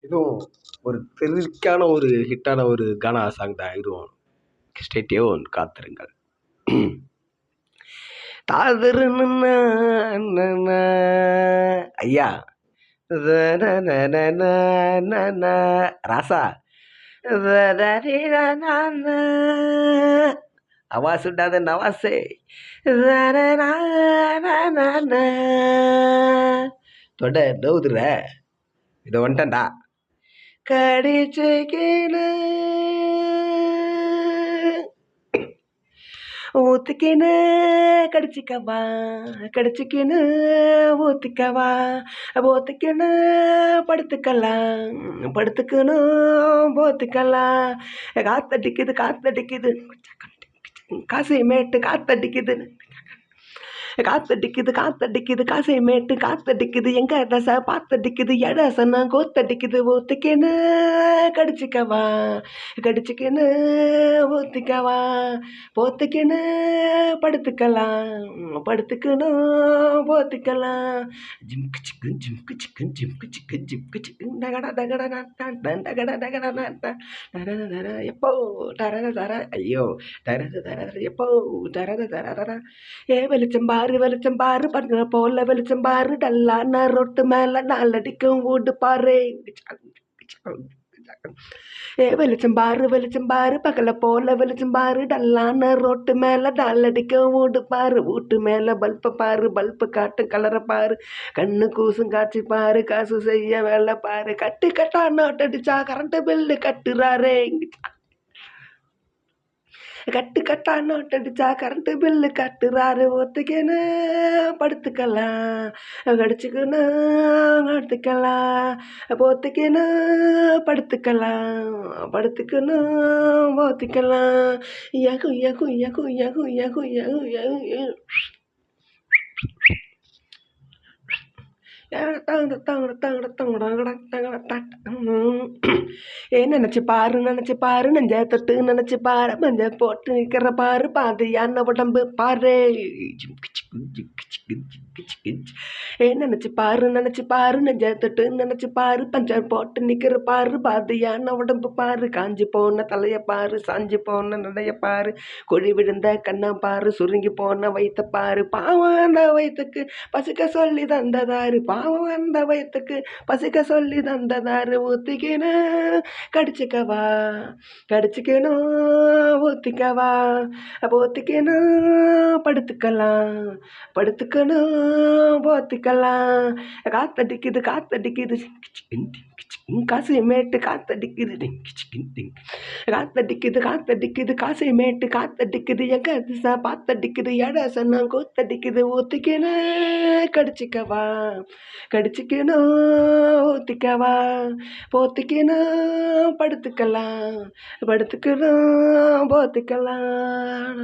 இதுவும் ஒரு தெறிக்கான ஒரு ஹிட்டான ஒரு கானா சாங் தான் இதுவும். ஸ்டே டியூன், காத்திருங்கள். தாதருன்னா ஐயா ராசா அவா சுட்டாத நவாசே தொட நவுதுற இதை வந்துட்டேன்டா கடிச்சுக்கின்னு ஊத்திக்கின்னு கடிச்சிக்கவா கடிச்சிக்கின்னு ஊத்திக்கவா ஊத்திக்கின்னு படுத்துக்கலாம் படுத்துக்கணும் போத்துக்கலாம் காத்தடிக்குது காத்தடிக்குது காசை மேட்டு காத்தடிக்குது காத்தடிக்குது காத்தடிக்குது காசை மேட்டு காத்தடிக்குது எங்க தசை பாத்தடிக்குது எடசனா கோத்தடிக்குது ஊத்திக்கின்னு கடிச்சிக்கவா கடிச்சிக்கின்னு ஊத்திக்கவா போத்திக்கின்னு படுத்துக்கலாம் படுத்துக்கணும் போத்திக்கலாம் ஜிம்கு சிக்கன் ஜிம்கு சிக்கன் ஜிம்கு சிக்கன் ஜிம்கு சிக்கன் டகடா டகடா டகடா டகடா எப்போ தர தர ஐயோ தர தர எப்போ தர தர ஏ வெளிச்சம் பாரு பண்ண போல வெளிச்சம் பாரு டல்லான ரொட்டு மேல நாலடிக்கும் வீடு பாரு ஏ வெளிச்சம் பாரு பகல போல வெளிச்சம் பாரு டல்லான ரோட்டு மேல நாலடிக்கும் வீடு பாரு வீட்டு மேல பல்ப பாரு பல்பு காட்டும் கலரை பாரு கண்ணு கூசும் காட்சி பாரு காசு செய்ய வேலை பாரு கட்டு கட்டா நோட்டடிச்சா கரண்ட் பில்லு கட்டுறாரே கட்டு கட்டா நோட்டடிச்சா கரண்ட் பில்லு கட்டுறாரு ஒத்துக்கன்னு படுத்துக்கலாம் கடிச்சுக்கணும் எடுத்துக்கலாம் போத்துக்கன்னு படுத்துக்கலாம் படுத்துக்கணும் போத்திக்கலாம் யகு யகு யகு யகு யகு யகு யகு ஏ நினைச்சு பாரு நெஞ்ச தொட்டு நினைச்சு பாரு மஞ்ச போட்டு நிக்கிற பாரு பாதியான உடம்பு பாரு ஏ நினைச்சு பாரு நெஞ்ச தொட்டு நினைச்சு பாரு பஞ்சர் போட்டு நிக்கிற பாரு பாதியான உடம்பு பாரு காஞ்சி போன தலைய பாரு சாஞ்சி போன நடைய பாரு குழி விழுந்த கண்ணா பாரு சுருங்கி போன வயிற்ற பாரு பாவம் அந்த வயிற்றுக்கு பசிக்க சொல்லி தந்ததாரு பாவம் அந்த வயிற்றுக்கு பசிக்க சொல்லி தந்ததாரு ஊத்திக்கின்னு கடிச்சிக்கவா கடிச்சிக்கணும் ஊத்திக்கவா போத்திக்கணும் படுத்துக்கலாம் படுத்துக்கணும் போத்திக்கலாம் காத்தடிக்குது காத்தடிக்குது காசை மேட்டு காத்தடிக்குது காத்தடிக்குது காத்தடிக்குது காசை மேட்டு காத்தடிக்குது எங்க திசை பாத்தடிக்குது எடசனா கூத்தடிக்குது ஊத்திக்கின்னு கடிச்சிக்கவா கடிச்சிக்கணும் ஊத்திக்கவா போத்திக்கணும் படுத்துக்கலாம் படுத்துக்கணும் போத்திக்கலாம்